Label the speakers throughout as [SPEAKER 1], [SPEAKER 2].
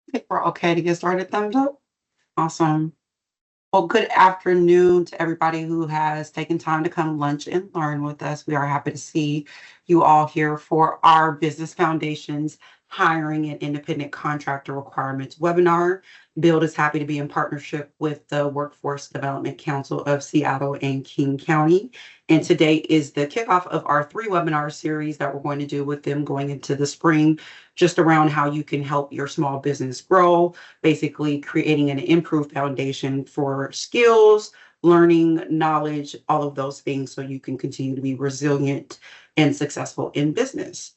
[SPEAKER 1] I think we're okay to get started. Thumbs up. Awesome. Well, good afternoon to everybody who has taken time to come lunch and learn with us. We are happy to see you all here for our Business Foundations Hiring and Independent Contractor Requirements webinar. Build is happy to be in partnership with the Workforce Development Council of Seattle and King County. And today is the kickoff of our 3 webinar series that we're going to do with them going into the spring, just around how you can help your small business grow, basically creating an improved foundation for skills, learning, knowledge, all of those things so you can continue to be resilient and successful in business.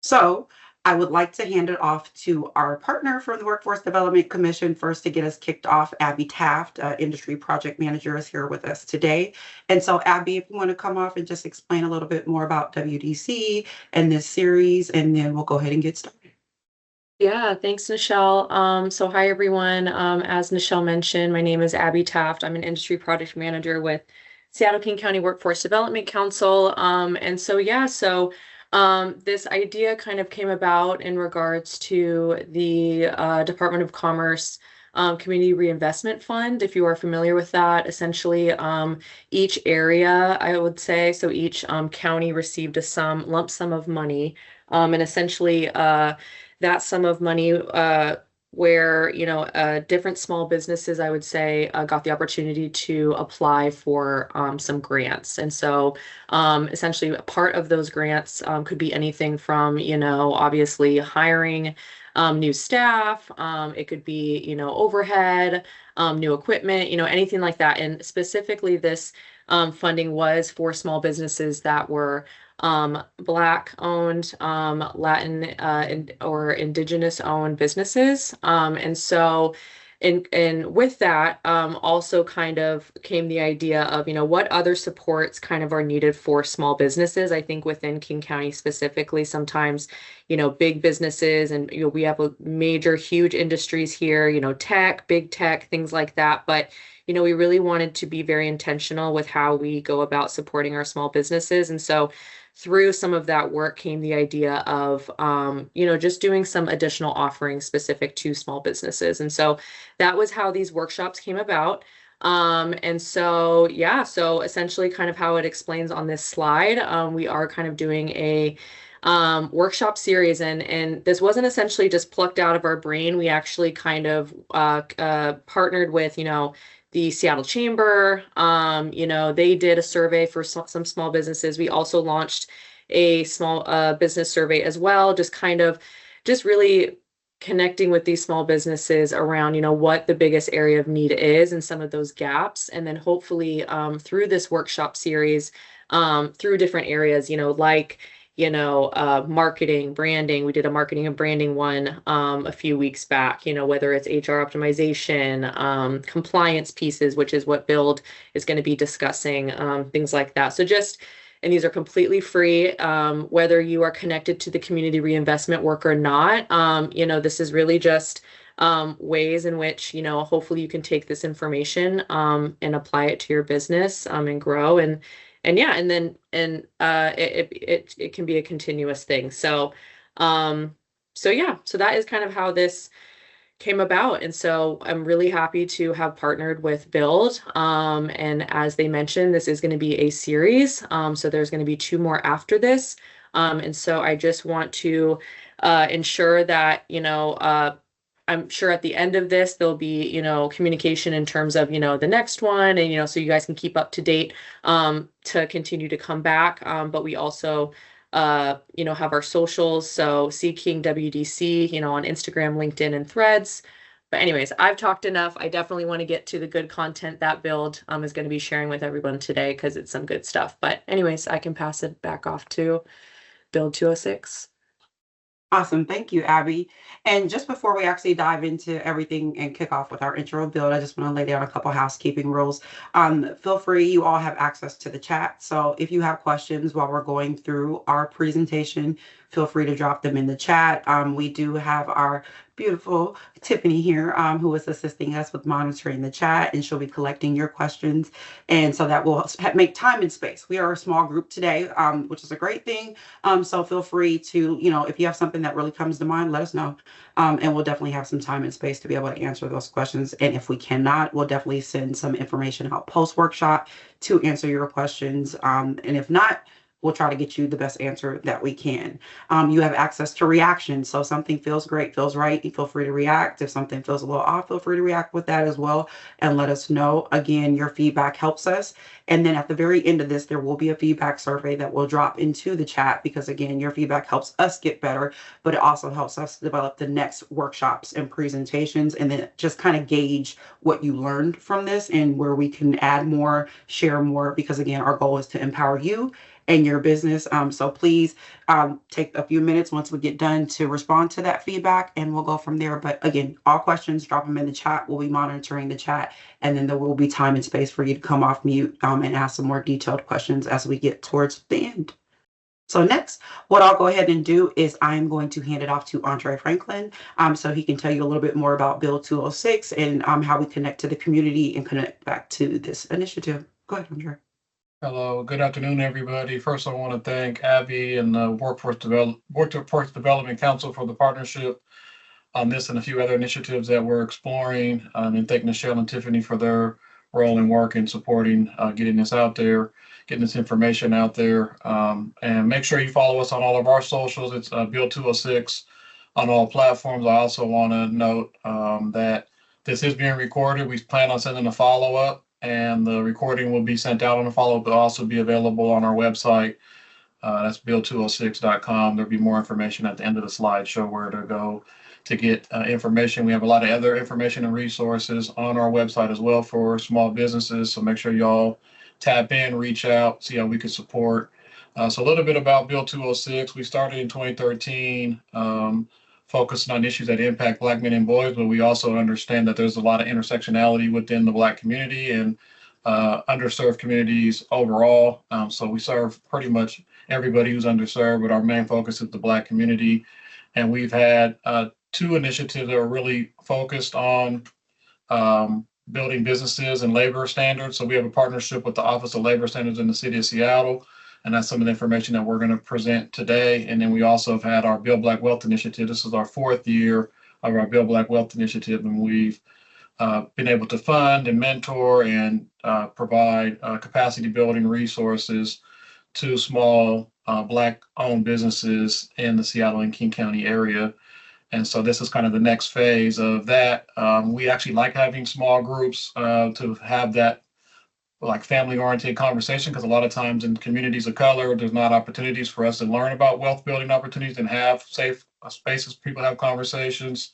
[SPEAKER 1] So I would like to hand it off to our partner from the Workforce Development Commission first to get us kicked off. Abby Taft, Industry Project Manager, is here with us today. And so Abby, if you want to come off and just explain a little bit more about WDC and this series, and then we'll go ahead and get started.
[SPEAKER 2] Yeah, thanks, Nichelle. So hi, everyone. As Nichelle mentioned, my name is Abby Taft. I'm an industry project manager with Seattle King County Workforce Development Council. This idea kind of came about in regards to the Department of Commerce Community Reinvestment Fund. If you are familiar with that, essentially each area, I would say, so each county received a lump sum of money, and essentially that sum of money where different small businesses, I would say, got the opportunity to apply for some grants. And so essentially a part of those grants could be anything from obviously hiring new staff, it could be overhead, new equipment, anything like that. And specifically this funding was for small businesses that were Black owned, Latin or Indigenous owned businesses. And with that, also kind of came the idea of, what other supports kind of are needed for small businesses. I think within King County specifically, sometimes, big businesses and, we have a major, huge industries here, tech, big tech, things like that. But we really wanted to be very intentional with how we go about supporting our small businesses. And so through some of that work came the idea of, just doing some additional offerings specific to small businesses. And so that was how these workshops came about. So essentially kind of how it explains on this slide, we are kind of doing a workshop series, and this wasn't essentially just plucked out of our brain. We actually kind of partnered with, the Seattle Chamber. They did a survey for some small businesses. We also launched a small business survey as well, just really connecting with these small businesses around, what the biggest area of need is and some of those gaps. And then hopefully through this workshop series, through different areas, like marketing, branding. We did a marketing and branding one a few weeks back, whether it's HR optimization, compliance pieces, which is what Build is going to be discussing, things like that. And these are completely free, whether you are connected to the community reinvestment work or not. This is really just ways in which, hopefully you can take this information and apply it to your business and grow. It can be a continuous thing. So that is kind of how this came about. And so I'm really happy to have partnered with Build. And as they mentioned, this is going to be a series. So there's going to be 2 more after this. And so I just want to ensure that, I'm sure at the end of this, there'll be, communication in terms of, the next one, and, so you guys can keep up to date to continue to come back. But we also, have our socials. So King WDC, on Instagram, LinkedIn, and Threads. But anyways, I've talked enough. I definitely want to get to the good content that Build is going to be sharing with everyone today, because it's some good stuff. But anyways, I can pass it back off to Build 206.
[SPEAKER 1] Awesome. Thank you, Abby. And just before we actually dive into everything and kick off with our intro Build, I just want to lay down a couple housekeeping rules. Feel free, you all have access to the chat. So if you have questions while we're going through our presentation, feel free to drop them in the chat. We do have our beautiful Tiffany here, who is assisting us with monitoring the chat, and she'll be collecting your questions. And so that will make time and space. We are a small group today, which is a great thing. So feel free to, if you have something that really comes to mind, let us know. And we'll definitely have some time and space to be able to answer those questions. And if we cannot, we'll definitely send some information out post-workshop to answer your questions. And if not, we'll try to get you the best answer that we can. You have access to reactions. So if something feels great, feels right, you feel free to react. If something feels a little off, feel free to react with that as well and let us know. Again, your feedback helps us. And then at the very end of this, there will be a feedback survey that will drop into the chat because, again, your feedback helps us get better, but it also helps us develop the next workshops and presentations, and then just kind of gauge what you learned from this and where we can add more, share more, because, again, our goal is to empower you and your business. So please take a few minutes once we get done to respond to that feedback, and we'll go from there. But again, all questions, drop them in the chat. We'll be monitoring the chat, and then there will be time and space for you to come off mute and ask some more detailed questions as we get towards the end. So next, what I'll go ahead and do is I'm going to hand it off to Andre Franklin, so he can tell you a little bit more about Bill 206 and how we connect to the community and connect back to this initiative. Go ahead, Andre.
[SPEAKER 3] Hello, good afternoon, everybody. First, I want to thank Abby and the Workforce Development Council for the partnership on this and a few other initiatives that we're exploring, and thank Michelle and Tiffany for their role in work and supporting getting this out there, getting this information out there. And make sure you follow us on all of our socials. It's Bill 206 on all platforms. I also want to note that this is being recorded. We plan on sending a follow-up, and the recording will be sent out on a follow-up, but also be available on our website. That's bill206.com. There'll be more information at the end of the slideshow where to go to get information. We have a lot of other information and resources on our website as well for small businesses. So make sure y'all tap in, reach out, see how we can support. So a little bit about Bill 206. We started in 2013. Focusing on issues that impact Black men and boys, but we also understand that there's a lot of intersectionality within the Black community and underserved communities overall. So we serve pretty much everybody who's underserved, but our main focus is the Black community. And we've had two initiatives that are really focused on building businesses and labor standards. So we have a partnership with the Office of Labor Standards in the City of Seattle. And that's some of the information that we're going to present today. And then we also have had our Build Black Wealth Initiative. This is our 4th year of our Build Black Wealth Initiative, and we've been able to fund and mentor and provide capacity building resources to small Black-owned businesses in the Seattle and King County area. And so this is kind of the next phase of that. We actually like having small groups to have that like family-oriented conversation, because a lot of times in communities of color, there's not opportunities for us to learn about wealth building opportunities and have safe spaces for people to have conversations.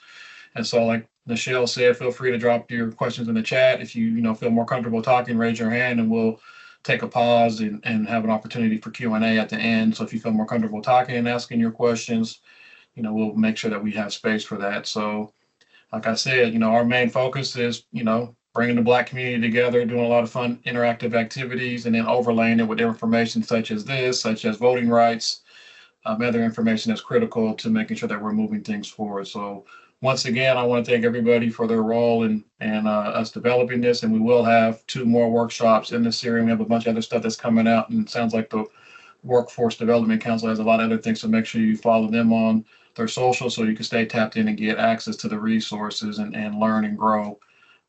[SPEAKER 3] And so like Michelle said, feel free to drop your questions in the chat. If you feel more comfortable talking, raise your hand and we'll take a pause and have an opportunity for Q&A at the end. So if you feel more comfortable talking and asking your questions, we'll make sure that we have space for that. So like I said, our main focus is, bringing the Black community together, doing a lot of fun interactive activities, and then overlaying it with information such as this, such as voting rights, other information that's critical to making sure that we're moving things forward. So once again, I want to thank everybody for their role in us developing this, and we will have 2 more workshops in this series. We have a bunch of other stuff that's coming out, and it sounds like the Workforce Development Council has a lot of other things, so make sure you follow them on their social so you can stay tapped in and get access to the resources and learn and grow.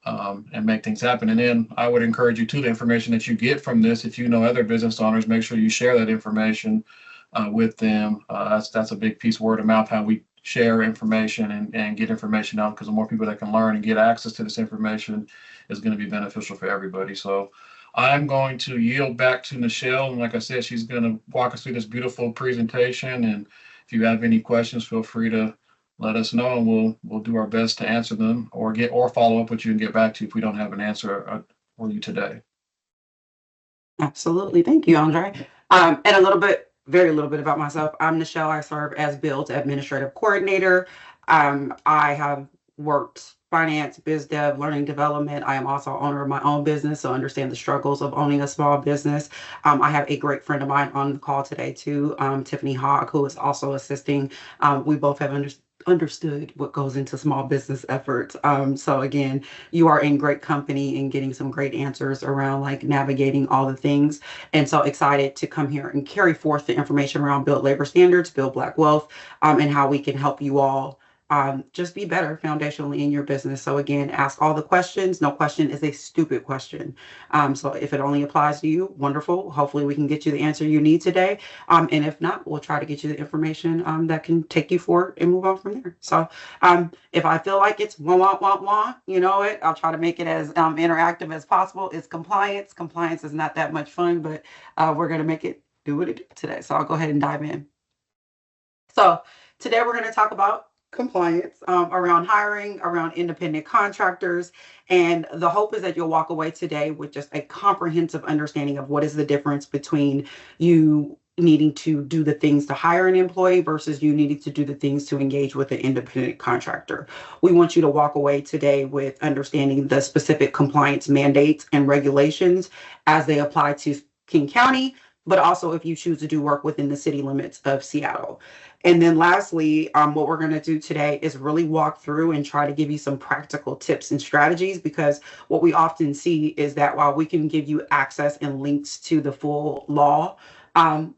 [SPEAKER 3] And make things happen. And then I would encourage you to the information that you get from this. If you know other business owners, make sure you share that information with them. That's a big piece, word of mouth, how we share information and get information out, because the more people that can learn and get access to this information is going to be beneficial for everybody. So I'm going to yield back to Michelle. And like I said, she's going to walk us through this beautiful presentation. And if you have any questions, feel free to let us know, and we'll do our best to answer them or follow up with you and get back to you if we don't have an answer for you today.
[SPEAKER 1] Absolutely. Thank you, Andre. And very little bit about myself. I'm Nichelle. I serve as Bill's administrative coordinator. I have worked finance, biz dev, learning development. I am also owner of my own business, so understand the struggles of owning a small business. I have a great friend of mine on the call today too, Tiffany Hogg, who is also assisting. We both have understood what goes into small business efforts. So again, you are in great company and getting some great answers around like navigating all the things. And so excited to come here and carry forth the information around build labor standards, build Black wealth, and how we can help you all just be better foundationally in your business. So again, ask all the questions. No question is a stupid question. So if it only applies to you, wonderful. Hopefully we can get you the answer you need today. And if not, we'll try to get you the information that can take you forward and move on from there. So if I feel like it's wah, you know it, I'll try to make it as interactive as possible. It's compliance. Compliance is not that much fun, but we're going to make it do what it do today. So I'll go ahead and dive in. So today we're going to talk about compliance around hiring, around independent contractors. And the hope is that you'll walk away today with just a comprehensive understanding of what is the difference between you needing to do the things to hire an employee versus you needing to do the things to engage with an independent contractor. We want you to walk away today with understanding the specific compliance mandates and regulations as they apply to King County, but also if you choose to do work within the city limits of Seattle. And then lastly, what we're going to do today is really walk through and try to give you some practical tips and strategies, because what we often see is that while we can give you access and links to the full law,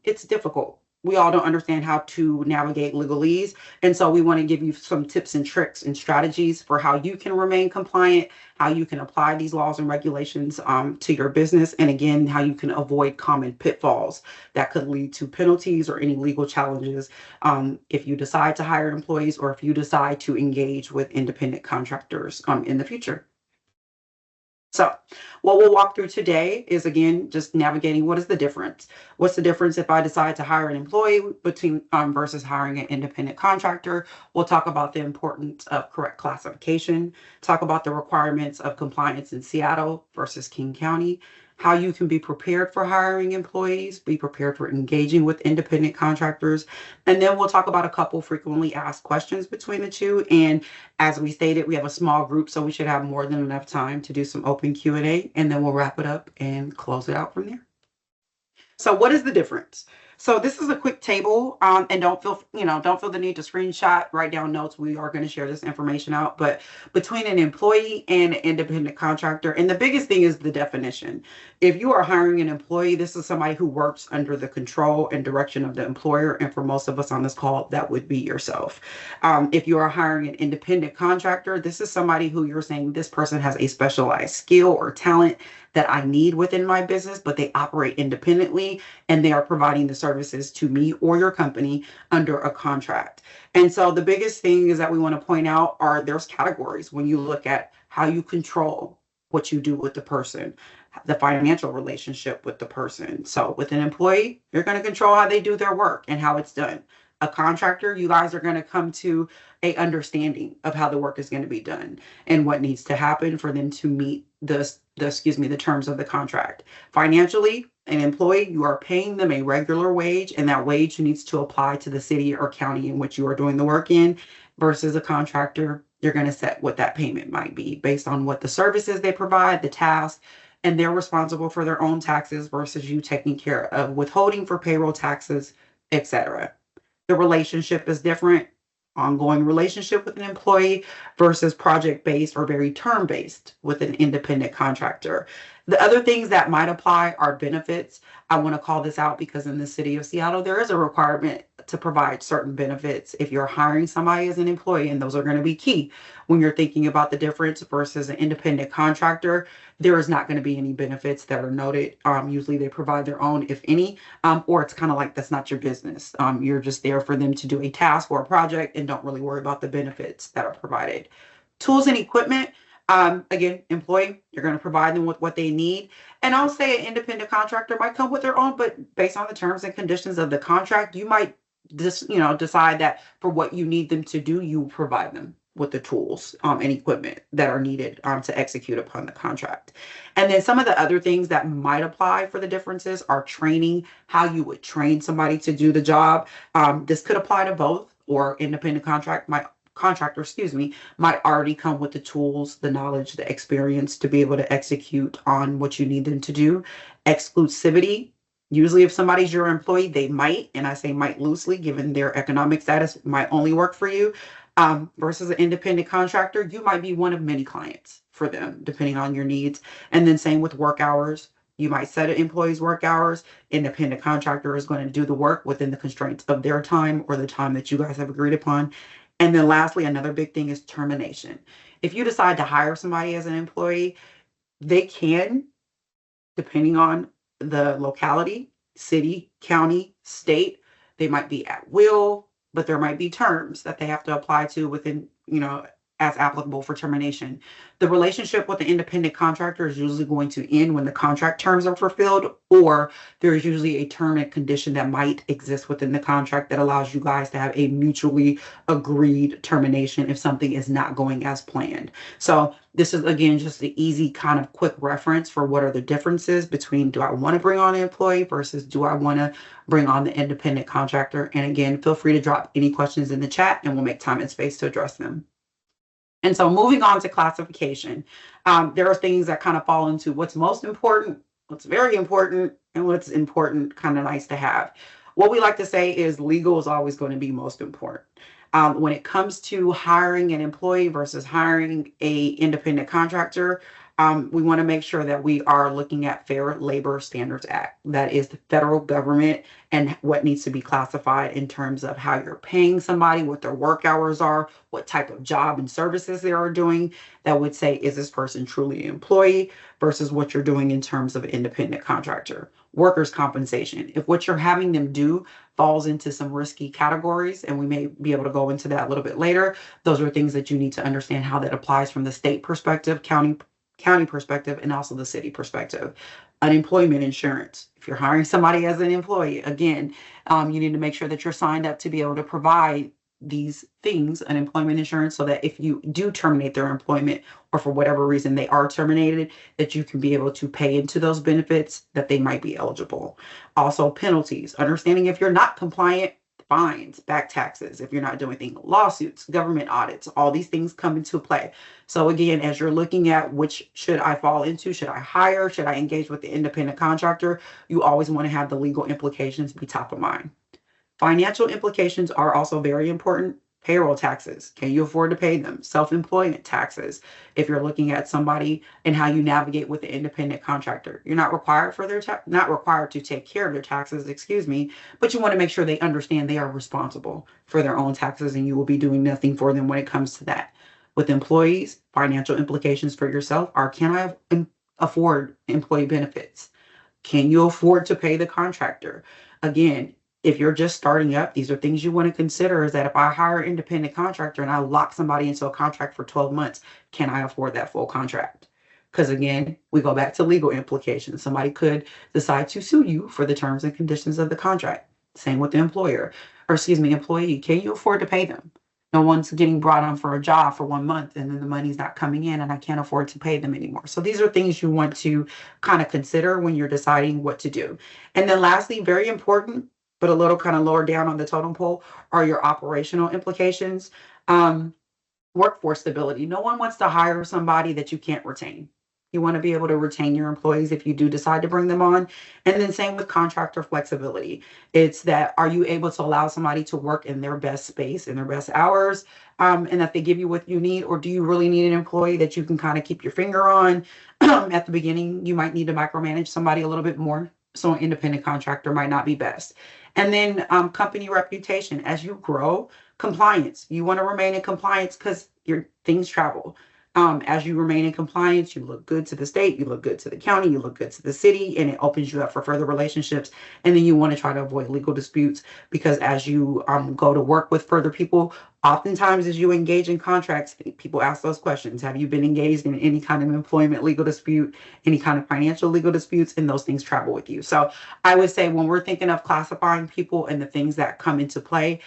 [SPEAKER 1] it's difficult. We all don't understand how to navigate legalese. And so we want to give you some tips and tricks and strategies for how you can remain compliant, how you can apply these laws and regulations to your business, and again, how you can avoid common pitfalls that could lead to penalties or any legal challenges if you decide to hire employees or if you decide to engage with independent contractors in the future. So what we'll walk through today is, again, just navigating what is the difference. What's the difference if I decide to hire an employee between versus hiring an independent contractor? We'll talk about the importance of correct classification, talk about the requirements of compliance in Seattle versus King County, how you can be prepared for hiring employees, be prepared for engaging with independent contractors. And then we'll talk about a couple frequently asked questions between the two. And as we stated, we have a small group, so we should have more than enough time to do some open Q&A, and then we'll wrap it up and close it out from there. So what is the difference? So this is a quick table, and don't feel the need to screenshot, write down notes. We are going to share this information out, but between an employee and an independent contractor, and the biggest thing is the definition. If you are hiring an employee, this is somebody who works under the control and direction of the employer. And for most of us on this call, that would be yourself. If you are hiring an independent contractor, this is somebody who you're saying this person has a specialized skill or talent that I need within my business, but they operate independently and they are providing the services to me or your company under a contract. And so the biggest thing is that we want to point out are there's categories when you look at how you control what you do with the person, the financial relationship with the person. So with an employee, you're going to control how they do their work and how it's done. A contractor, you guys are going to come to a understanding of how the work is going to be done and what needs to happen for them to meet the terms of the contract. Financially, an employee, you are paying them a regular wage, and that wage needs to apply to the city or county in which you are doing the work in. Versus a contractor, you're going to set what that payment might be based on what the services they provide, the task, and they're responsible for their own taxes versus you taking care of withholding for payroll taxes, etc. The relationship is different. Ongoing relationship with an employee versus project-based or very term-based with an independent contractor. The other things that might apply are benefits. I want to call this out because in the city of Seattle, there is a requirement to provide certain benefits if you're hiring somebody as an employee, and those are going to be key when you're thinking about the difference versus an independent contractor. There is not going to be any benefits that are noted. Usually they provide their own, if any, or it's kind of like that's not your business. You're just there for them to do a task or a project and don't really worry about the benefits that are provided. Tools and equipment. Again, employee, you're going to provide them with what they need. And I'll say an independent contractor might come with their own, but based on the terms and conditions of the contract, you might just, decide that for what you need them to do, you provide them with the tools and equipment that are needed to execute upon the contract. And then some of the other things that might apply for the differences are training, how you would train somebody to do the job. This could apply to both, or independent contract might contractor, excuse me, might already come with the tools, the knowledge, the experience to be able to execute on what you need them to do. Exclusivity. Usually if somebody's your employee, they might, and I say might loosely, given their economic status, might only work for you. Versus an independent contractor, you might be one of many clients for them, depending on your needs. And then same with work hours. You might set an employee's work hours. Independent contractor is going to do the work within the constraints of their time or the time that you guys have agreed upon. And then lastly, another big thing is termination. If you decide to hire somebody as an employee, they can, depending on the locality, city, county, state, they might be at will, but there might be terms that they have to apply to within, as applicable for termination. The relationship with the independent contractor is usually going to end when the contract terms are fulfilled, or there's usually a term and condition that might exist within the contract that allows you guys to have a mutually agreed termination if something is not going as planned. So this is, again, just the easy kind of quick reference for what are the differences between, do I want to bring on an employee versus do I want to bring on the independent contractor? And again, feel free to drop any questions in the chat and we'll make time and space to address them. And so moving on to classification, there are things that kind of fall into what's most important, what's very important, and what's important, kind of nice to have. What we like to say is legal is always going to be most important. When it comes to hiring an employee versus hiring a independent contractor, we want to make sure that we are looking at Fair Labor Standards Act. That is the federal government and what needs to be classified in terms of how you're paying somebody, what their work hours are, what type of job and services they are doing. That would say, is this person truly an employee versus what you're doing in terms of independent contractor. Workers' compensation. If what you're having them do falls into some risky categories, and we may be able to go into that a little bit later, those are things that you need to understand how that applies from the state perspective, county perspective, and also the city perspective. Unemployment insurance. If you're hiring somebody as an employee, again, you need to make sure that you're signed up to be able to provide these things, unemployment insurance, so that if you do terminate their employment or for whatever reason they are terminated, that you can be able to pay into those benefits that they might be eligible. Also penalties, understanding if you're not compliant, fines, back taxes, if you're not doing anything, lawsuits, government audits, all these things come into play. So again, as you're looking at which should I fall into, should I hire, should I engage with the independent contractor, you always want to have the legal implications be top of mind. Financial implications are also very important. Payroll taxes, can you afford to pay them? Self-employment taxes, if you're looking at somebody and how you navigate with the independent contractor. You're not required for their not required to take care of their taxes, excuse me, but you want to make sure they understand they are responsible for their own taxes and you will be doing nothing for them when it comes to that. With employees, financial implications for yourself are, can I afford employee benefits? Can you afford to pay the contractor? Again, if you're just starting up, these are things you want to consider, is that if I hire an independent contractor and I lock somebody into a contract for 12 months, can I afford that full contract? Because again, we go back to legal implications. Somebody could decide to sue you for the terms and conditions of the contract. Same with the employer, or excuse me, employee. Can you afford to pay them? No one's getting brought on for a job for 1 month and then the money's not coming in and I can't afford to pay them anymore. So these are things you want to kind of consider when you're deciding what to do. And then lastly, very important, but a little kind of lower down on the totem pole, are your operational implications. Workforce stability. No one wants to hire somebody that you can't retain. You want to be able to retain your employees if you do decide to bring them on. And then same with contractor flexibility. It's that, are you able to allow somebody to work in their best space, in their best hours, and that they give you what you need? Or do you really need an employee that you can kind of keep your finger on? At the beginning, you might need to micromanage somebody a little bit more. So an independent contractor might not be best. And then company reputation. As you grow, compliance. You want to remain in compliance because your things travel. As you remain in compliance, you look good to the state, you look good to the county, you look good to the city, and it opens you up for further relationships. And then you want to try to avoid legal disputes, because as you go to work with further people, oftentimes as you engage in contracts, people ask those questions. Have you been engaged in any kind of employment legal dispute, any kind of financial legal disputes? And those things travel with you. So I would say when we're thinking of classifying people and the things that come into play,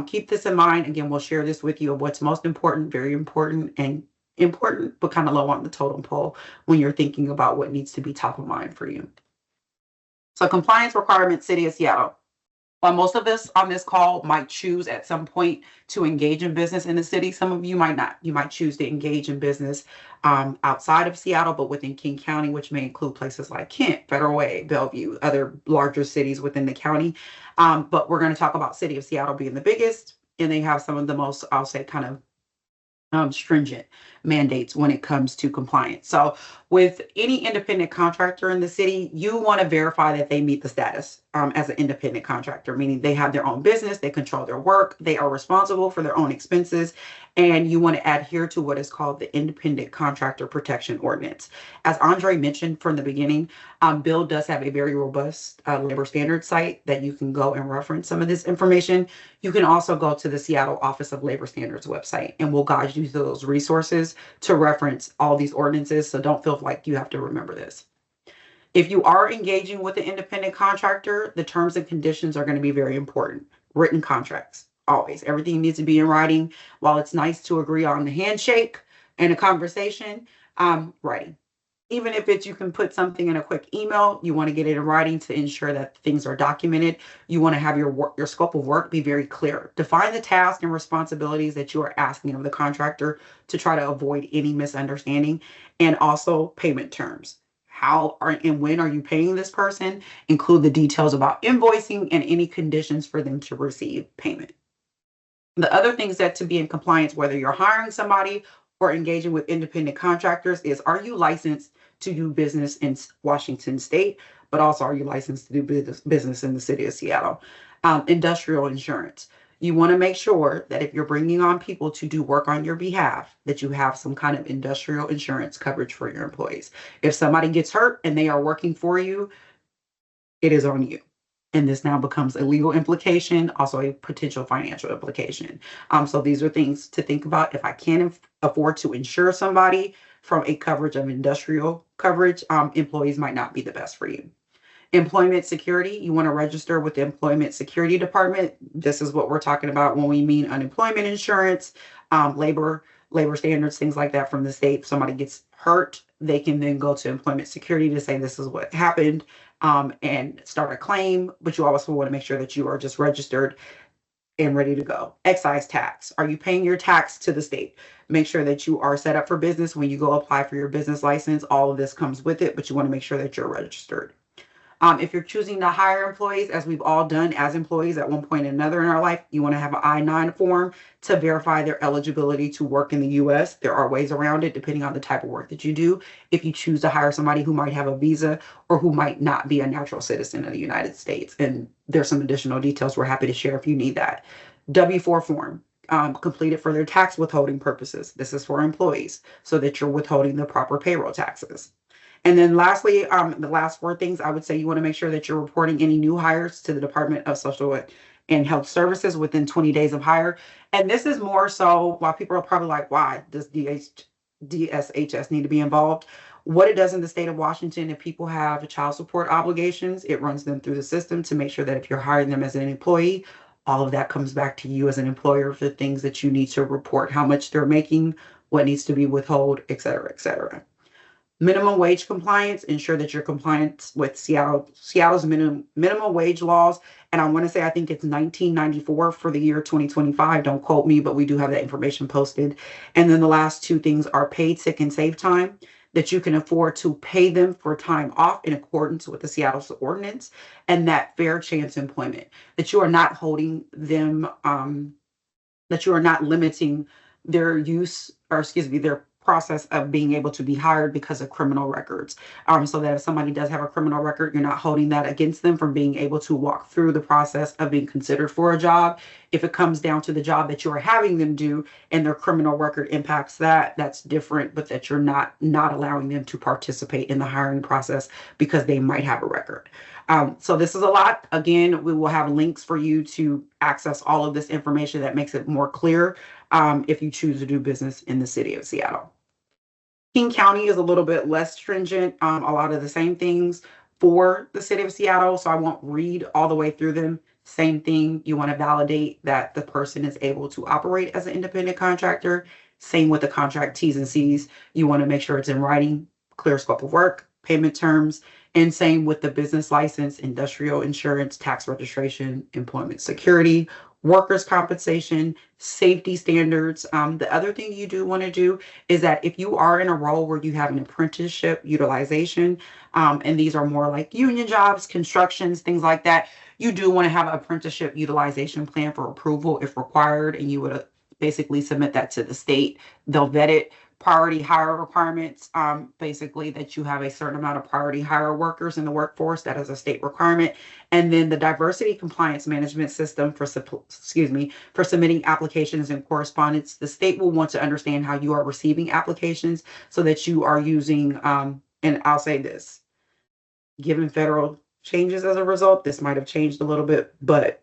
[SPEAKER 1] keep this in mind. Again, we'll share this with you of what's most important, very important, and important, but kind of low on the totem pole when you're thinking about what needs to be top of mind for you. So compliance requirements, City of Seattle. While most of us on this call might choose at some point to engage in business in the city, some of you might not. You might choose to engage in business outside of Seattle, but within King County, which may include places like Kent, Federal Way, Bellevue, other larger cities within the county. But we're going to talk about City of Seattle being the biggest, and they have some of the most, I'll say, kind of stringent mandates when it comes to compliance. So with any independent contractor in the city, you want to verify that they meet the status as an independent contractor, meaning they have their own business, they control their work, they are responsible for their own expenses, and you want to adhere to what is called the Independent Contractor Protection Ordinance. As Andre mentioned from the beginning, Bill does have a very robust labor standards site that you can go and reference some of this information. You can also go to the Seattle Office of Labor Standards website, and we'll guide you through those resources to reference all these ordinances. So don't feel like you have to remember this. If you are engaging with an independent contractor, the terms and conditions are going to be very important. Written contracts, always. Everything needs to be in writing. While it's nice to agree on the handshake and a conversation, writing. Even if it's you can put something in a quick email, you want to get it in writing to ensure that things are documented. You want to have your scope of work be very clear. Define the tasks and responsibilities that you are asking of the contractor to try to avoid any misunderstanding, and also payment terms. How are and when are you paying this person? Include the details about invoicing and any conditions for them to receive payment. The other things that to be in compliance, whether you're hiring somebody or engaging with independent contractors, is are you licensed to do business in Washington State, but also are you licensed to do business in the city of Seattle? Industrial insurance. You want to make sure that if you're bringing on people to do work on your behalf, that you have some kind of industrial insurance coverage for your employees. If somebody gets hurt and they are working for you, it is on you. And this now becomes a legal implication, also a potential financial implication. So these are things to think about. If I can't afford to insure somebody from a coverage of industrial coverage, employees might not be the best for you. Employment security, you want to register with the Employment Security Department. This is what we're talking about when we mean unemployment insurance, labor standards, things like that from the state. If somebody gets hurt, they can then go to employment security to say this is what happened and start a claim. But you also want to make sure that you are just registered and ready to go. Excise tax. Are you paying your tax to the state? Make sure that you are set up for business. When you go apply for your business license, all of this comes with it, but you want to make sure that you're registered. If you're choosing to hire employees, as we've all done as employees at one point or another in our life, you want to have an I-9 form to verify their eligibility to work in the U.S. There are ways around it depending on the type of work that you do. If you choose to hire somebody who might have a visa or who might not be a natural citizen of the United States. And there's some additional details we're happy to share if you need that. W-4 form. Completed for their tax withholding purposes. This is for employees so that you're withholding the proper payroll taxes. And then lastly, the last four things, I would say you want to make sure that you're reporting any new hires to the Department of Social and Health Services within 20 days of hire. And this is more so while people are probably like, why does DSHS need to be involved? What it does in the state of Washington, if people have child support obligations, it runs them through the system to make sure that if you're hiring them as an employee, all of that comes back to you as an employer for things that you need to report, how much they're making, what needs to be withheld, et cetera, et cetera. Minimum wage compliance, ensure that you're compliant with Seattle's minimum wage laws. And I want to say, I think it's 1994 for the year 2025. Don't quote me, but we do have that information posted. And then the last two things are paid sick and save time, that you can afford to pay them for time off in accordance with the Seattle's ordinance, and that fair chance employment, that you are not holding them, that you are not limiting their use, or excuse me, their process of being able to be hired because of criminal records. So that if somebody does have a criminal record, you're not holding that against them from being able to walk through the process of being considered for a job. If it comes down to the job that you are having them do and their criminal record impacts that, that's different, but that you're not allowing them to participate in the hiring process because they might have a record. So this is a lot. Again, we will have links for you to access all of this information that makes it more clear if you choose to do business in the city of Seattle. King County is a little bit less stringent, a lot of the same things for the city of Seattle, so I won't read all the way through them. Same thing, you want to validate that the person is able to operate as an independent contractor. Same with the contract T's and C's. You want to make sure it's in writing, clear scope of work, payment terms, And same with the business license, industrial insurance, tax registration, employment security, workers' compensation, safety standards. The other thing you do want to do is that if you are in a role where you have an apprenticeship utilization, and these are more like union jobs, constructions, things like that, you do want to have an apprenticeship utilization plan for approval if required, and you would basically submit that to the state. They'll vet it. Priority hire requirements, basically that you have a certain amount of priority hire workers in the workforce. That is a state requirement. And then the diversity compliance management system for submitting applications and correspondence. The state will want to understand how you are receiving applications so that you are using, and I'll say this, given federal changes as a result, this might have changed a little bit, but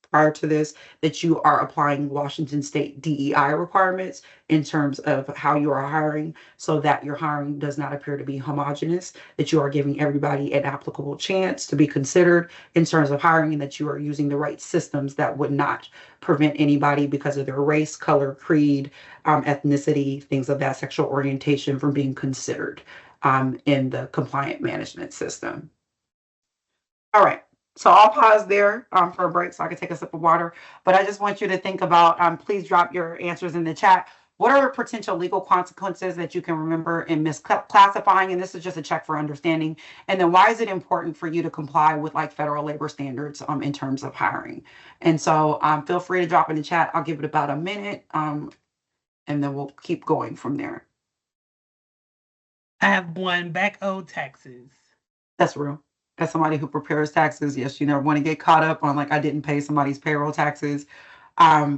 [SPEAKER 1] prior to this, that you are applying Washington State DEI requirements in terms of how you are hiring, so that your hiring does not appear to be homogenous, that you are giving everybody an applicable chance to be considered in terms of hiring, and that you are using the right systems that would not prevent anybody because of their race, color, creed, ethnicity, things of that sexual orientation from being considered in the compliant management system. All right. So I'll pause there for a break so I can take a sip of water. But I just want you to think about, please drop your answers in the chat. What are potential legal consequences that you can remember in misclassifying? And this is just a check for understanding. And then why is it important for you to comply with like federal labor standards in terms of hiring? And so feel free to drop in the chat. I'll give it about a minute and then we'll keep going from there.
[SPEAKER 4] I have one, back owed taxes.
[SPEAKER 1] That's real. As somebody who prepares taxes, yes, you never want to get caught up on like I didn't pay somebody's payroll taxes.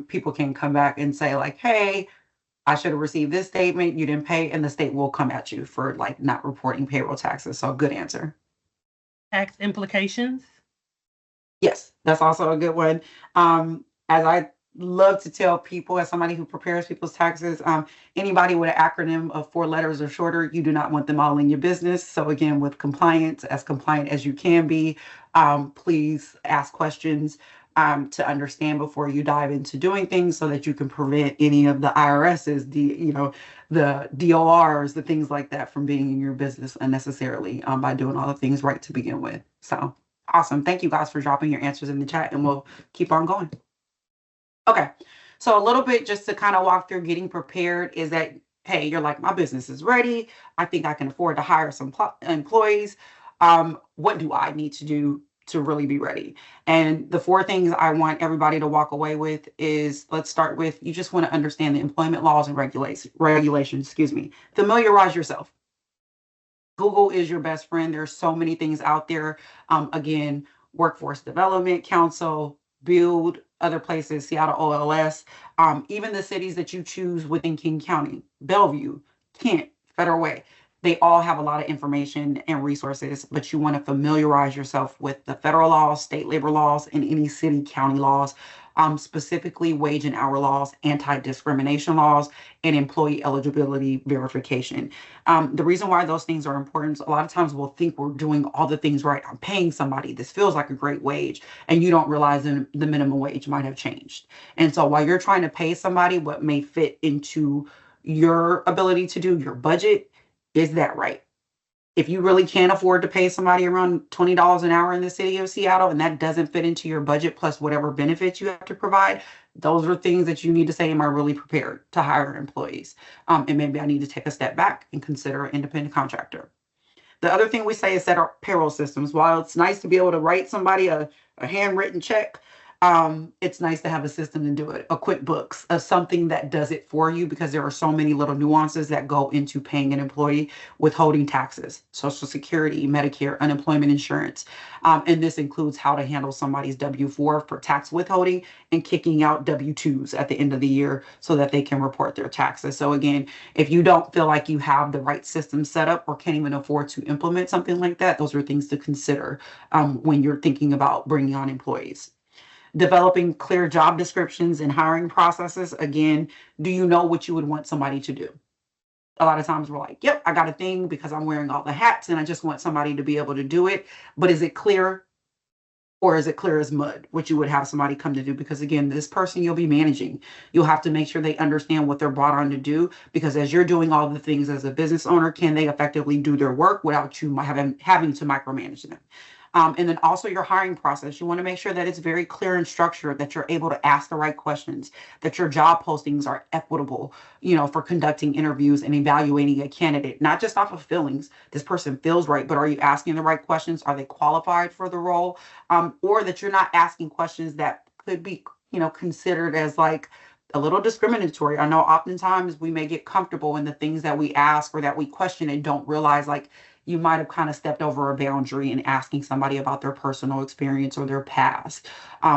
[SPEAKER 1] People can come back and say like, hey, I should have received this statement, you didn't pay, and the state will come at you for like not reporting payroll taxes. So good answer.
[SPEAKER 4] Tax implications.
[SPEAKER 1] Yes, that's also a good one. As I love to tell people, as somebody who prepares people's taxes, anybody with an acronym of 4 letters or shorter, you do not want them all in your business. So again, with compliance, as compliant as you can be, please ask questions to understand before you dive into doing things, so that you can prevent any of the IRS's, the DORs, the things like that from being in your business unnecessarily, by doing all the things right to begin with. So awesome. Thank you guys for dropping your answers in the chat, and we'll keep on going. Okay, so a little bit just to kind of walk through getting prepared is that, hey, you're like, my business is ready. I think I can afford to hire some employees. What do I need to do to really be ready? And the 4 things I want everybody to walk away with is, let's start with, you just want to understand the employment laws and regulations, familiarize yourself. Google is your best friend. There's so many things out there. Again, Workforce Development Council, Build, other places, Seattle OLS, even the cities that you choose within King County, Bellevue, Kent, Federal Way, they all have a lot of information and resources, but you want to familiarize yourself with the federal laws, state labor laws, and any city, county laws, specifically wage and hour laws, anti-discrimination laws, and employee eligibility verification. The reason why those things are important is a lot of times we'll think we're doing all the things right. I'm paying somebody. This feels like a great wage. And you don't realize the minimum wage might have changed. And so while you're trying to pay somebody what may fit into your ability to do, your budget, is that right? If you really can't afford to pay somebody around $20 an hour in the city of Seattle, and that doesn't fit into your budget plus whatever benefits you have to provide, those are things that you need to say, am I really prepared to hire employees? And maybe I need to take a step back and consider an independent contractor. The other thing we say is set up payroll systems. While it's nice to be able to write somebody a handwritten check, it's nice to have a system to do it, a QuickBooks, of something that does it for you, because there are so many little nuances that go into paying an employee, withholding taxes, Social Security, Medicare, unemployment insurance. And this includes how to handle somebody's W-4 for tax withholding and kicking out W-2s at the end of the year so that they can report their taxes. So again, if you don't feel like you have the right system set up or can't even afford to implement something like that, those are things to consider when you're thinking about bringing on employees. Developing clear job descriptions and hiring processes. Again, do you know what you would want somebody to do? A lot of times we're like, yep, I got a thing because I'm wearing all the hats and I just want somebody to be able to do it. But is it clear Or is it clear as mud, which you would have somebody come to do? Because again, this person you'll be managing, you'll have to make sure they understand what they're brought on to do. Because as you're doing all the things as a business owner, can they effectively do their work without you having to micromanage them? And then also your hiring process. You want to make sure that it's very clear and structured, that you're able to ask the right questions, that your job postings are equitable, for conducting interviews and evaluating a candidate, not just off of feelings. This person feels right, but are you asking the right questions? Are they qualified for the role? Or that you're not asking questions that could be, considered as like a little discriminatory. I know oftentimes we may get comfortable in the things that we ask or that we question and don't realize like you might have kind of stepped over a boundary in asking somebody about their personal experience or their past,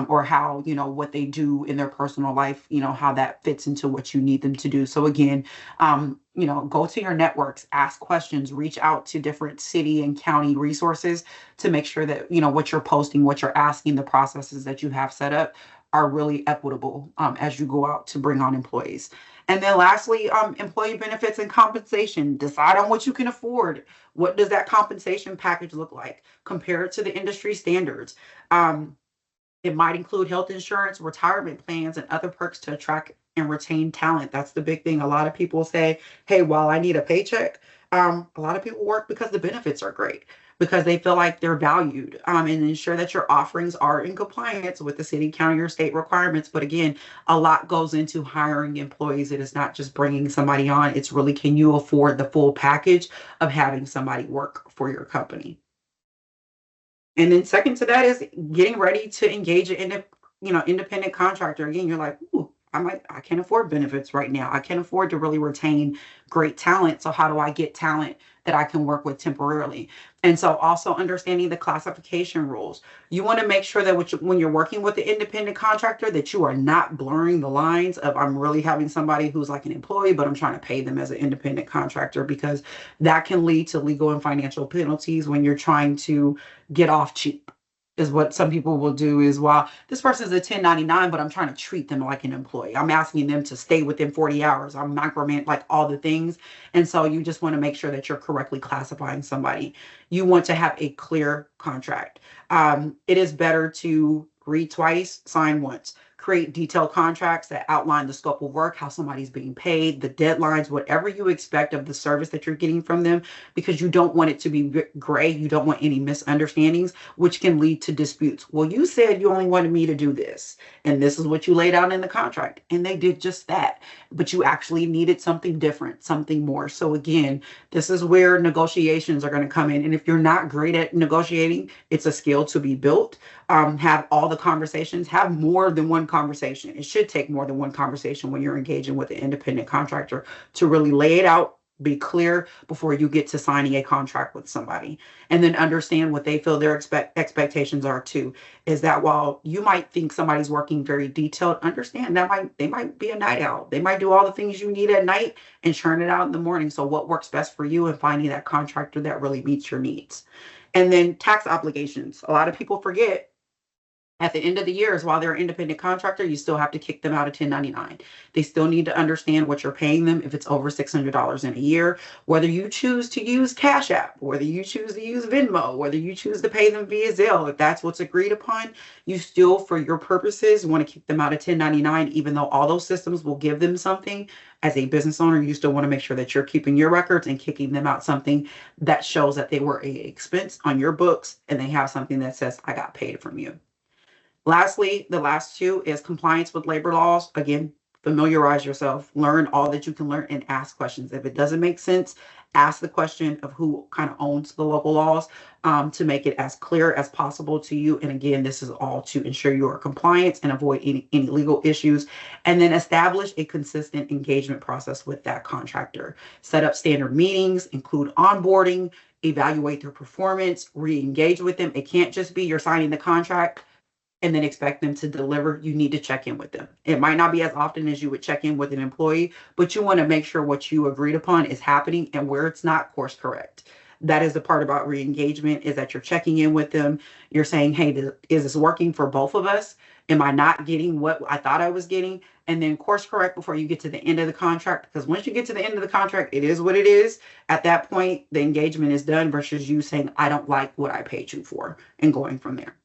[SPEAKER 1] or how, what they do in their personal life, how that fits into what you need them to do. So again, go to your networks, ask questions, reach out to different city and county resources to make sure that, what you're posting, what you're asking, the processes that you have set up are really equitable as you go out to bring on employees. And then lastly, employee benefits and compensation. Decide on what you can afford. What does that compensation package look like? Compare it to the industry standards. It might include health insurance, retirement plans, and other perks to attract and retain talent. That's the big thing. A lot of people say, hey, while I need a paycheck, a lot of people work because the benefits are great, because they feel like they're valued, and ensure that your offerings are in compliance with the city, county, or state requirements. But again, a lot goes into hiring employees. It is not just bringing somebody on. It's really, can you afford the full package of having somebody work for your company? And then second to that is getting ready to engage in independent contractor. Again, you're like, ooh, I can't afford benefits right now. I can't afford to really retain great talent. So how do I get talent that I can work with temporarily? And so also understanding the classification rules. You want to make sure that when you're working with the independent contractor, that you are not blurring the lines of, I'm really having somebody who's like an employee, but I'm trying to pay them as an independent contractor, because that can lead to legal and financial penalties when you're trying to get off cheap. Is what some people will do is, while this person's a 1099, but I'm trying to treat them like an employee. I'm asking them to stay within 40 hours. I'm micromanaging like all the things. And so you just want to make sure that you're correctly classifying somebody. You want to have a clear contract. It is better to read twice, sign once. Create detailed contracts that outline the scope of work, how somebody's being paid, the deadlines, whatever you expect of the service that you're getting from them, because you don't want it to be gray. You don't want any misunderstandings, which can lead to disputes. Well, you said you only wanted me to do this, and this is what you laid out in the contract, and they did just that, but you actually needed something different, something more. So again, this is where negotiations are going to come in. And if you're not great at negotiating, it's a skill to be built. Have all the conversations, have more than one conversation. It should take more than one conversation when you're engaging with an independent contractor to really lay it out, be clear before you get to signing a contract with somebody, and then understand what they feel their expectations are too. Is that while you might think somebody's working very detailed, understand that they might be a night owl. They might do all the things you need at night and churn it out in the morning. So what works best for you, and finding that contractor that really meets your needs. And then tax obligations. A lot of people forget, at the end of the year, is while they're an independent contractor, you still have to kick them out of 1099. They still need to understand what you're paying them if it's over $600 in a year, whether you choose to use Cash App, whether you choose to use Venmo, whether you choose to pay them via Zelle. If that's what's agreed upon, you still, for your purposes, want to kick them out of 1099, even though all those systems will give them something. As a business owner, you still want to make sure that you're keeping your records and kicking them out something that shows that they were an expense on your books, and they have something that says, I got paid from you. Lastly, the last two is compliance with labor laws. Again, familiarize yourself, learn all that you can learn, and ask questions. If it doesn't make sense, ask the question of who kind of owns the local laws, to make it as clear as possible to you. And again, this is all to ensure you are compliant and avoid any legal issues. And then establish a consistent engagement process with that contractor. Set up standard meetings, include onboarding, evaluate their performance, re-engage with them. It can't just be you're signing the contract and then expect them to deliver. You need to check in with them. It might not be as often as you would check in with an employee, but you want to make sure what you agreed upon is happening, and where it's not, course correct. That is the part about re-engagement, is that you're checking in with them. You're saying, hey, is this working for both of us? Am I not getting what I thought I was getting? And then course correct before you get to the end of the contract. Because once you get to the end of the contract, it is what it is. At that point, the engagement is done, versus you saying, I don't like what I paid you for, and going from there.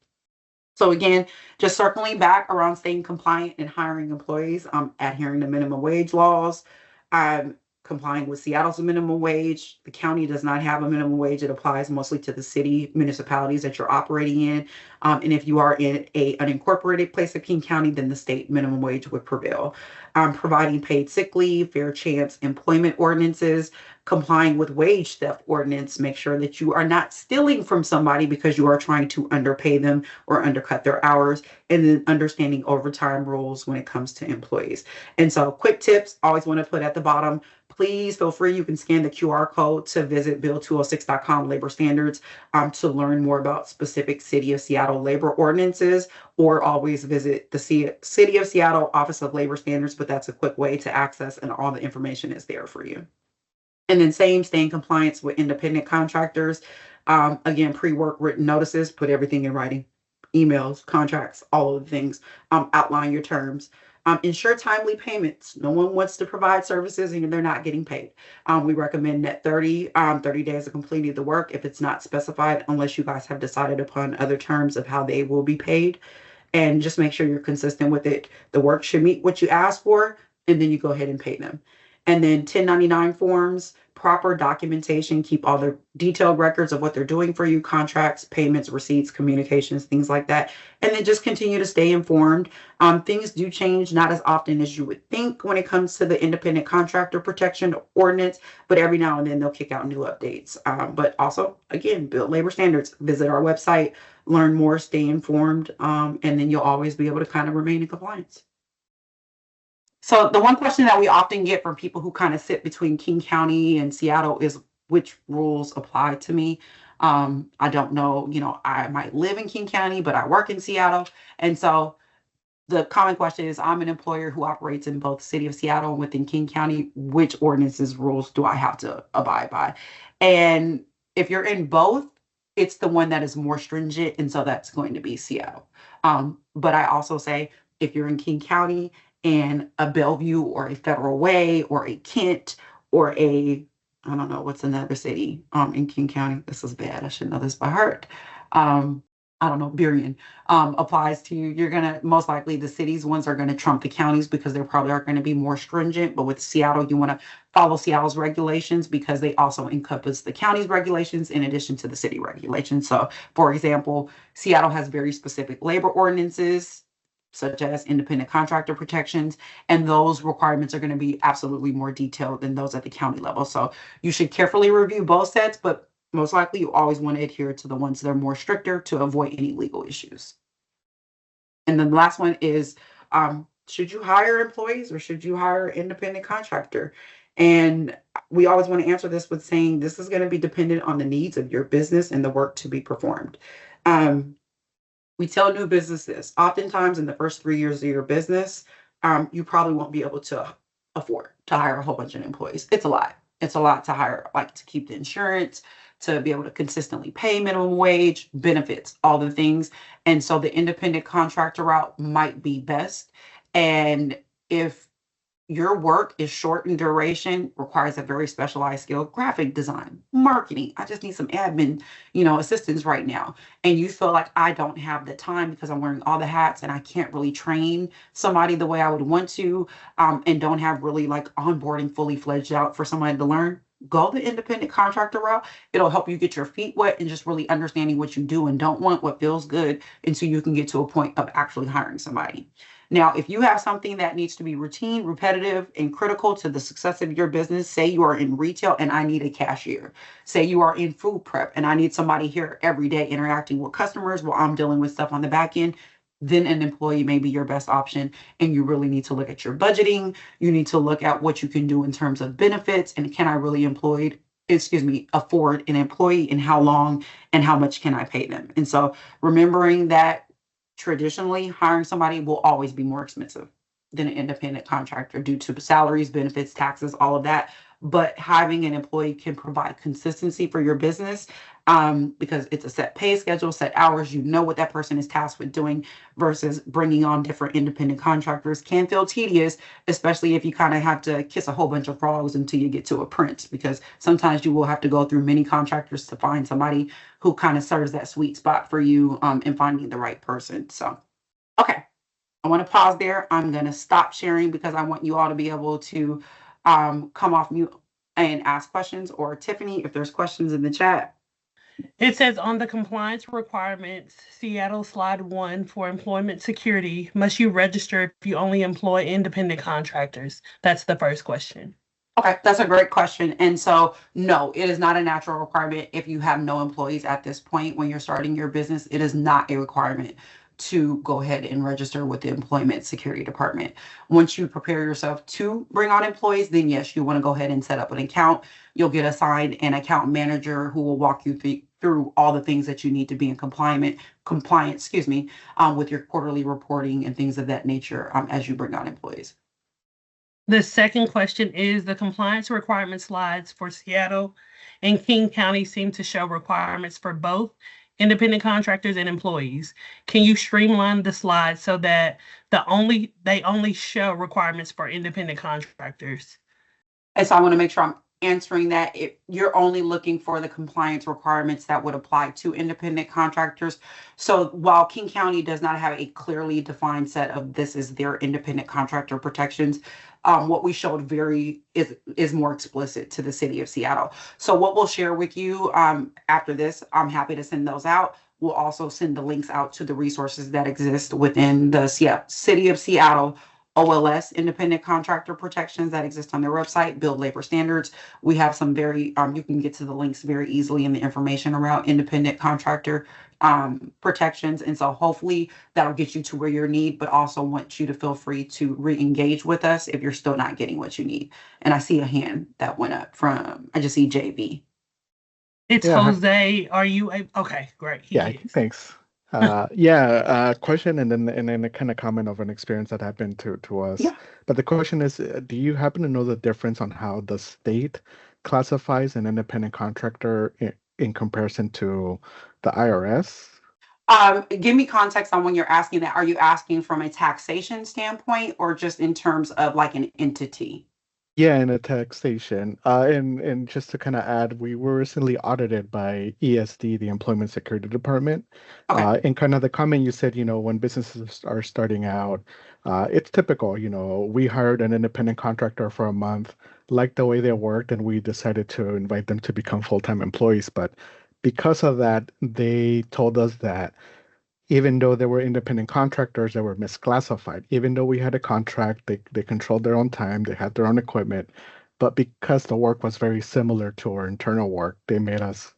[SPEAKER 1] So again, just circling back around staying compliant and hiring employees, adhering to minimum wage laws, um, complying with Seattle's minimum wage. The county does not have a minimum wage. It applies mostly to the city municipalities that you're operating in. And if you are in a unincorporated place of King County, then the state minimum wage would prevail. Providing paid sick leave, fair chance employment ordinances, complying with wage theft ordinance, make sure that you are not stealing from somebody because you are trying to underpay them or undercut their hours, and then understanding overtime rules when it comes to employees. And so quick tips, always want to put at the bottom, please feel free. You can scan the QR code to visit bill206.com labor standards to learn more about specific City of Seattle labor ordinances, or always visit the City of Seattle Office of Labor Standards, but that's a quick way to access, and all the information is there for you. And then stay in compliance with independent contractors. Again, pre-work written notices, put everything in writing, emails, contracts, all of the things, outline your terms. Ensure timely payments. No one wants to provide services and they're not getting paid. We recommend net 30 days of completing the work if it's not specified, unless you guys have decided upon other terms of how they will be paid. And just make sure you're consistent with it. The work should meet what you asked for, and then you go ahead and pay them. And then 1099 forms, proper documentation, keep all the detailed records of what they're doing for you, contracts, payments, receipts, communications, things like that. And then just continue to stay informed. Things do change, not as often as you would think when it comes to the independent contractor protection ordinance, but every now and then they'll kick out new updates. But also, again, build labor standards, visit our website, learn more, stay informed, and then you'll always be able to kind of remain in compliance. So the one question that we often get from people who kind of sit between King County and Seattle is, which rules apply to me? I don't know, I might live in King County, but I work in Seattle. And so the common question is, I'm an employer who operates in both City of Seattle and within King County. Which ordinances, rules do I have to abide by? And if you're in both, it's the one that is more stringent. And so that's going to be Seattle. But I also say, if you're in King County and a Bellevue or a Federal Way or a Kent or I don't know, what's another city in King County? This is bad. I should know this by heart. I don't know, Burien applies to you. You're going to, most likely the cities ones are going to trump the counties because they probably are going to be more stringent. But with Seattle, you want to follow Seattle's regulations because they also encompass the county's regulations in addition to the city regulations. So for example, Seattle has very specific labor ordinances, such as independent contractor protections, and those requirements are going to be absolutely more detailed than those at the county level. So you should carefully review both sets, but most likely you always want to adhere to the ones that are more stricter to avoid any legal issues. And then the last one is, should you hire employees or should you hire an independent contractor? And we always want to answer this with saying this is going to be dependent on the needs of your business and the work to be performed. We tell new businesses, oftentimes in the first 3 years of your business, you probably won't be able to afford to hire a whole bunch of employees. It's a lot. It's a lot to hire, like to keep the insurance, to be able to consistently pay minimum wage, benefits, all the things. And so the independent contractor route might be best. And if your work is short in duration, requires a very specialized skill, graphic design, marketing. I just need some admin, assistance right now. And you feel like I don't have the time because I'm wearing all the hats and I can't really train somebody the way I would want to, and don't have really like onboarding fully fledged out for somebody to learn. Go the independent contractor route. It'll help you get your feet wet and just really understanding what you do and don't want, what feels good, until you can get to a point of actually hiring somebody. Now, if you have something that needs to be routine, repetitive, and critical to the success of your business, say you are in retail and I need a cashier. Say you are in food prep and I need somebody here every day interacting with customers while I'm dealing with stuff on the back end, then an employee may be your best option. And you really need to look at your budgeting. You need to look at what you can do in terms of benefits and can I really afford an employee, and how long and how much can I pay them? And so remembering that traditionally hiring somebody will always be more expensive than an independent contractor due to salaries, benefits, taxes, all of that. but having an employee can provide consistency for your business, because it's a set pay schedule, set hours, you know what that person is tasked with doing, versus bringing on different independent contractors can feel tedious, especially if you kind of have to kiss a whole bunch of frogs until you get to a prince, because sometimes you will have to go through many contractors to find somebody who kind of serves that sweet spot for you, in finding the right person. So, okay. I want to pause there. I'm going to stop sharing because I want you all to be able to come off mute and ask questions. Or Tiffany, if there's questions in the chat.
[SPEAKER 4] It says on the compliance requirements, Seattle slide 1 for employment security, must you register if you only employ independent contractors? That's the first question.
[SPEAKER 1] Okay, that's a great question. And so, no, it is not a natural requirement if you have no employees at this point when you're starting your business. It is not a requirement to go ahead and register with the Employment Security Department. Once you prepare yourself to bring on employees, then yes, you want to go ahead and set up an account. You'll get assigned an account manager who will walk you through all the things that you need to be in compliance, with your quarterly reporting and things of that nature, as you bring on employees.
[SPEAKER 4] The second question is the compliance requirement slides for Seattle and King County seem to show requirements for both independent contractors and employees. Can you streamline the slides so that they only show requirements for independent contractors?
[SPEAKER 1] And so I want to make sure I'm answering that. If you're only looking for the compliance requirements that would apply to independent contractors. So while King County does not have a clearly defined set of this is their independent contractor protections, what we showed is more explicit to the city of Seattle. So what we'll share with you after this, I'm happy to send those out. We'll also send the links out to the resources that exist within the city of Seattle OLS, independent contractor protections that exist on their website, build labor standards. We have some very, you can get to the links very easily in the information around independent contractor protections. And so hopefully that'll get you to where you need, but also want you to feel free to re-engage with us if you're still not getting what you need. And I see a hand that went up I just see JB.
[SPEAKER 4] It's Jose. Are you okay, great.
[SPEAKER 5] Thanks. Question and then a kind of comment of an experience that happened to us.
[SPEAKER 1] Yeah.
[SPEAKER 5] But the question is, do you happen to know the difference on how the state classifies an independent contractor in comparison to the IRS?
[SPEAKER 1] Give me context on when you're asking that. Are you asking from a taxation standpoint or just in terms of like an entity?
[SPEAKER 5] Yeah, in a taxation. And just to kind of add, we were recently audited by ESD, the Employment Security Department.
[SPEAKER 1] Okay.
[SPEAKER 5] And kind of the comment you said, when businesses are starting out, it's typical, we hired an independent contractor for a month, liked the way they worked, and we decided to invite them to become full-time employees. But because of that, they told us that even though they were independent contractors, they were misclassified. Even though we had a contract, they controlled their own time, they had their own equipment. But because the work was very similar to our internal work, they made us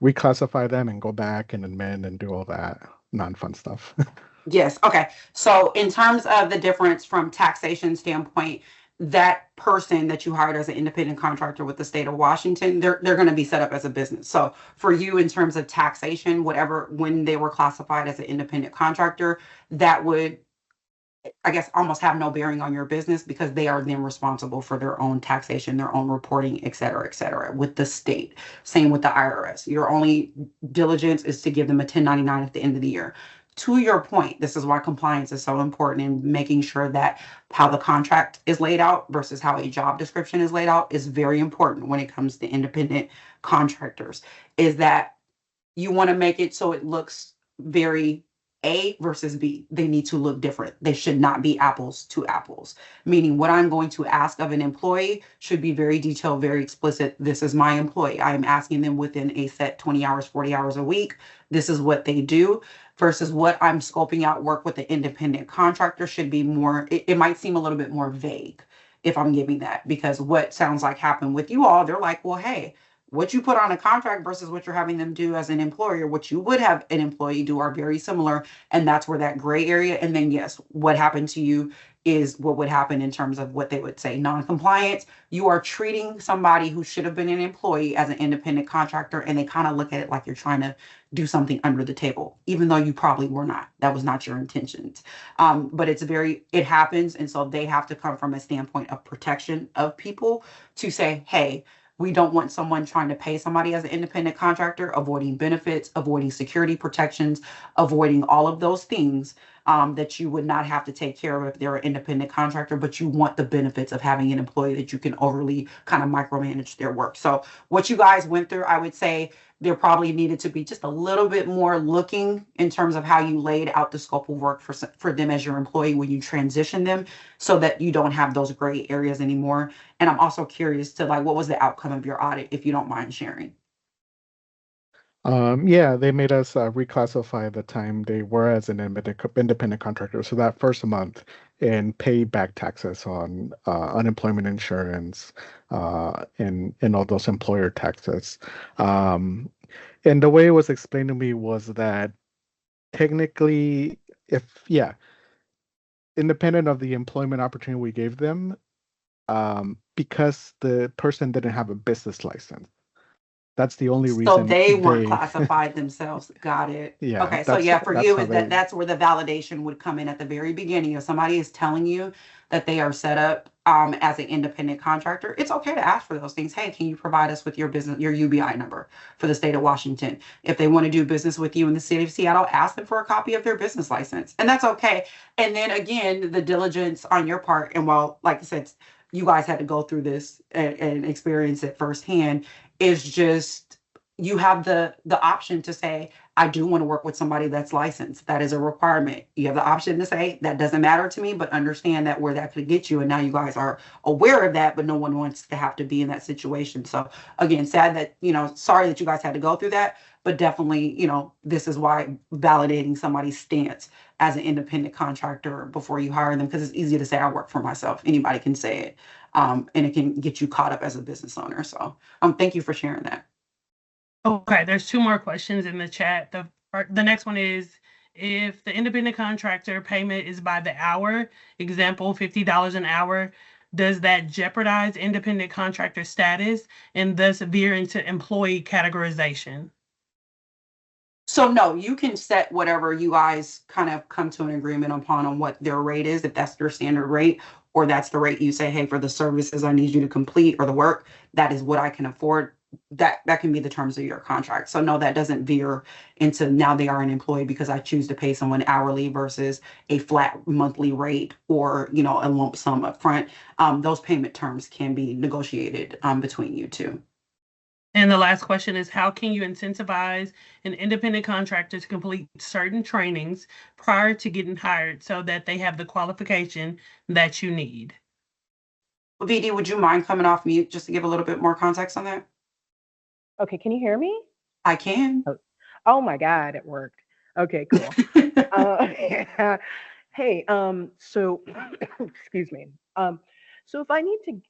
[SPEAKER 5] reclassify them and go back and amend and do all that non-fun stuff.
[SPEAKER 1] Yes. Okay. So in terms of the difference from taxation standpoint, that person that you hired as an independent contractor with the state of Washington, they're going to be set up as a business. So for you, in terms of taxation, when they were classified as an independent contractor, that would, I guess, almost have no bearing on your business because they are then responsible for their own taxation, their own reporting, et cetera, with the state. Same with the IRS. Your only diligence is to give them a 1099 at the end of the year. To your point, this is why compliance is so important in making sure that how the contract is laid out versus how a job description is laid out is very important when it comes to independent contractors, is that you want to make it so it looks very A versus B. They need to look different. They should not be apples to apples, meaning what I'm going to ask of an employee should be very detailed, very explicit. This is my employee. I am asking them within a set 20 hours, 40 hours a week. This is what they do versus what I'm scoping out work with the independent contractor should be more, it might seem a little bit more vague if I'm giving that, because what sounds like happened with you all, they're like, well, hey, what you put on a contract versus what you're having them do as an employer, what you would have an employee do are very similar. And that's where that gray area. And then, yes, what happened to you is what would happen in terms of what they would say. Non-compliance, you are treating somebody who should have been an employee as an independent contractor, and they kind of look at it like you're trying to do something under the table, even though you probably were not. That was not your intentions. But it happens. And so they have to come from a standpoint of protection of people to say, hey, we don't want someone trying to pay somebody as an independent contractor, avoiding benefits, avoiding security protections, avoiding all of those things that you would not have to take care of if they're an independent contractor, but you want the benefits of having an employee that you can overly kind of micromanage their work. So what you guys went through, I would say there probably needed to be just a little bit more looking in terms of how you laid out the scope of work for them as your employee when you transition them, so that you don't have those gray areas anymore. And I'm also curious to like, what was the outcome of your audit, if you don't mind sharing?
[SPEAKER 5] Yeah, they made us reclassify the time they were as an independent contractor. So that first month, and pay back taxes on unemployment insurance and all those employer taxes. And the way it was explained to me was that technically, yeah, independent of the employment opportunity we gave them, because the person didn't have a business license. That's the only
[SPEAKER 1] So
[SPEAKER 5] reason
[SPEAKER 1] they weren't
[SPEAKER 5] they,
[SPEAKER 1] classified themselves. Got it.
[SPEAKER 5] yeah,
[SPEAKER 1] Okay. So yeah, for
[SPEAKER 5] that's
[SPEAKER 1] you
[SPEAKER 5] how
[SPEAKER 1] is
[SPEAKER 5] they,
[SPEAKER 1] that's where the validation would come in at the very beginning. If somebody is telling you that they are set up as an independent contractor, it's okay to ask for those things. Hey, can you provide us with your business, your UBI number for the state of Washington? If they want to do business with you in the city of Seattle, ask them for a copy of their business license. And that's okay. And then again, the diligence on your part, and while, like I said, you guys had to go through this and experience it firsthand, is just you have the option to say, I do want to work with somebody that's licensed. That is a requirement. You have the option to say that doesn't matter to me, but understand that where that could get you. And now you guys are aware of that, but no one wants to have to be in that situation. So again, sad that, sorry that you guys had to go through that, but definitely, this is why validating somebody's stance as an independent contractor before you hire them, because it's easy to say I work for myself. Anybody can say it. And it can get you caught up as a business owner. So thank you for sharing that.
[SPEAKER 4] Okay, there's two more questions in the chat. The next one is, if the independent contractor payment is by the hour, example, $50 an hour, does that jeopardize independent contractor status and thus veer into employee categorization?
[SPEAKER 1] So no, you can set whatever you guys kind of come to an agreement upon on what their rate is, if that's their standard rate, or that's the rate you say, hey, for the services I need you to complete or the work, that is what I can afford. That can be the terms of your contract. So no, that doesn't veer into now they are an employee because I choose to pay someone hourly versus a flat monthly rate or a lump sum up front. Those payment terms can be negotiated between you two.
[SPEAKER 4] And the last question is, how can you incentivize an independent contractor to complete certain trainings prior to getting hired so that they have the qualification that you need?
[SPEAKER 1] VD, would you mind coming off mute just to give a little bit more context on that?
[SPEAKER 6] Okay, can you hear me?
[SPEAKER 1] I can.
[SPEAKER 6] Oh my God, it worked. Okay, cool. Yeah. Hey, so excuse me. So if I need to,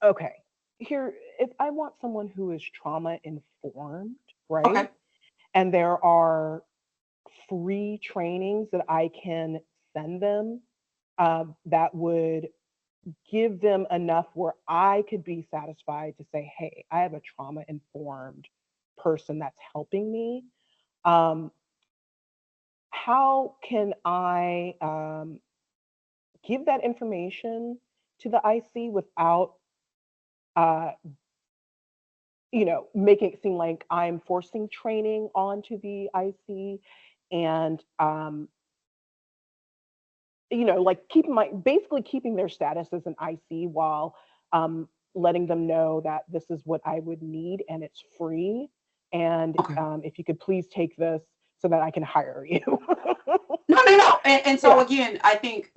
[SPEAKER 6] okay, here, if I want someone who is trauma informed, right?
[SPEAKER 1] Okay.
[SPEAKER 6] And there are free trainings that I can send them that would give them enough where I could be satisfied to say, hey, I have a trauma informed person that's helping me. How can I give that information to the IC without, making it seem like I'm forcing training onto the IC and, like basically keeping their status as an IC while letting them know that this is what I would need and it's free. And
[SPEAKER 1] Okay.
[SPEAKER 6] if you could please take this so that I can hire you.
[SPEAKER 1] No. And so
[SPEAKER 6] Yeah.
[SPEAKER 1] again, I think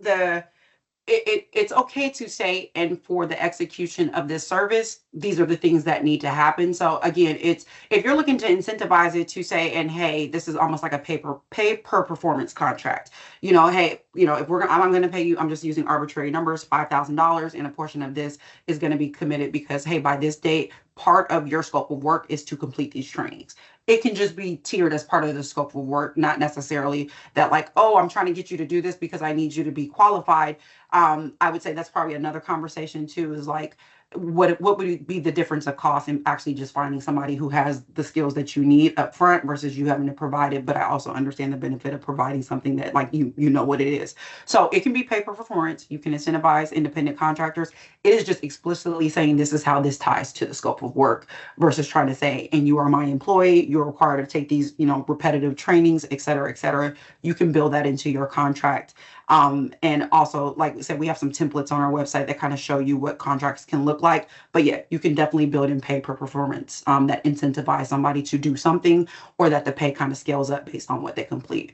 [SPEAKER 1] it's okay to say, and for the execution of this service, these are the things that need to happen. So again, it's if you're looking to incentivize it to say, and hey, this is almost like a pay per performance contract. Hey, if I'm going to pay you, I'm just using arbitrary numbers, $5,000, and a portion of this is going to be committed because hey, by this date, part of your scope of work is to complete these trainings. It can just be tiered as part of the scope of work, not necessarily that like, oh, I'm trying to get you to do this because I need you to be qualified. I would say that's probably another conversation too, is like, what would be the difference of cost in actually just finding somebody who has the skills that you need up front versus you having to provide it. But I also understand the benefit of providing something that like you know what it is. So it can be pay per performance. You can incentivize independent contractors. It is just explicitly saying this is how this ties to the scope of work versus trying to say, and you are my employee, you're required to take these, repetitive trainings, et cetera, et cetera. You can build that into your contract. And also, like we said, we have some templates on our website that kind of show you what contracts can look like. But yeah, you can definitely build in pay per performance that incentivize somebody to do something, or that the pay kind of scales up based on what they complete.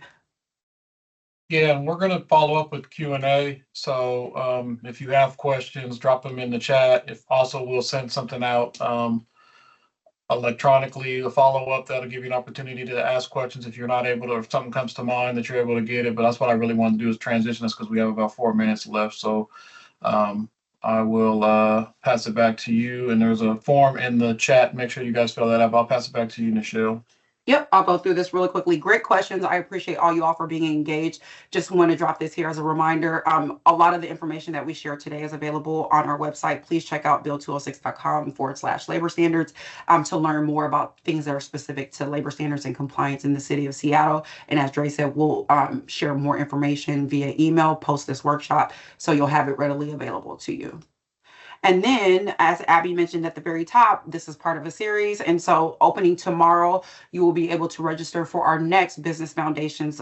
[SPEAKER 3] Yeah, and we're going to follow up with Q&A. So if you have questions, drop them in the chat. If also, we'll send something out electronically, a follow-up that'll give you an opportunity to ask questions if you're not able to, or if something comes to mind that you're able to get it. But that's what I really want to do, is transition this, because we have about 4 minutes left. So I will pass it back to you. And there's a form in the chat. Make sure you guys fill that out. I'll pass it back to you, Nichelle.
[SPEAKER 1] Yep, I'll go through this really quickly. Great questions. I appreciate all you all for being engaged. Just want to drop this here as a reminder. A lot of the information that we share today is available on our website. Please check out bill206.com/labor standards to learn more about things that are specific to labor standards and compliance in the city of Seattle. And as Dre said, we'll share more information via email post this workshop, so you'll have it readily available to you. And then, as Abby mentioned at the very top, this is part of a series. And so opening tomorrow, you will be able to register for our next Business Foundations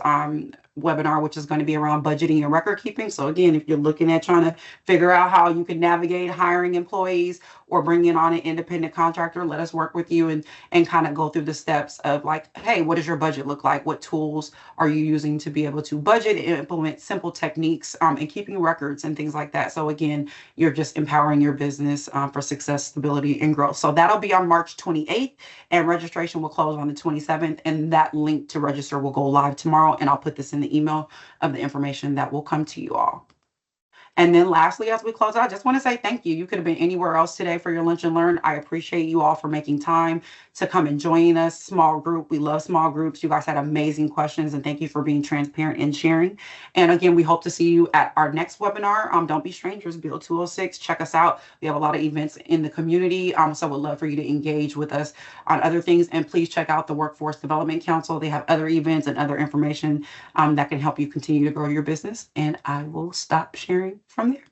[SPEAKER 1] webinar, which is going to be around budgeting and record keeping. So again, if you're looking at trying to figure out how you can navigate hiring employees or bringing on an independent contractor, let us work with you and kind of go through the steps of like, hey, what does your budget look like? What tools are you using to be able to budget and implement simple techniques and keeping records and things like that. So again, you're just empowering your business for success, stability, and growth. So that'll be on March 28th, and registration will close on the 27th. And that link to register will go live tomorrow. And I'll put this in the email of the information that will come to you all. And then lastly, as we close out, I just want to say thank you. You could have been anywhere else today for your lunch and learn. I appreciate you all for making time to come and join us. Small group. We love small groups. You guys had amazing questions, and thank you for being transparent and sharing. And again, we hope to see you at our next webinar. Don't be strangers, Bill 206. Check us out. We have a lot of events in the community. So we'd love for you to engage with us on other things. And please check out the Workforce Development Council. They have other events and other information that can help you continue to grow your business. And I will stop sharing from there.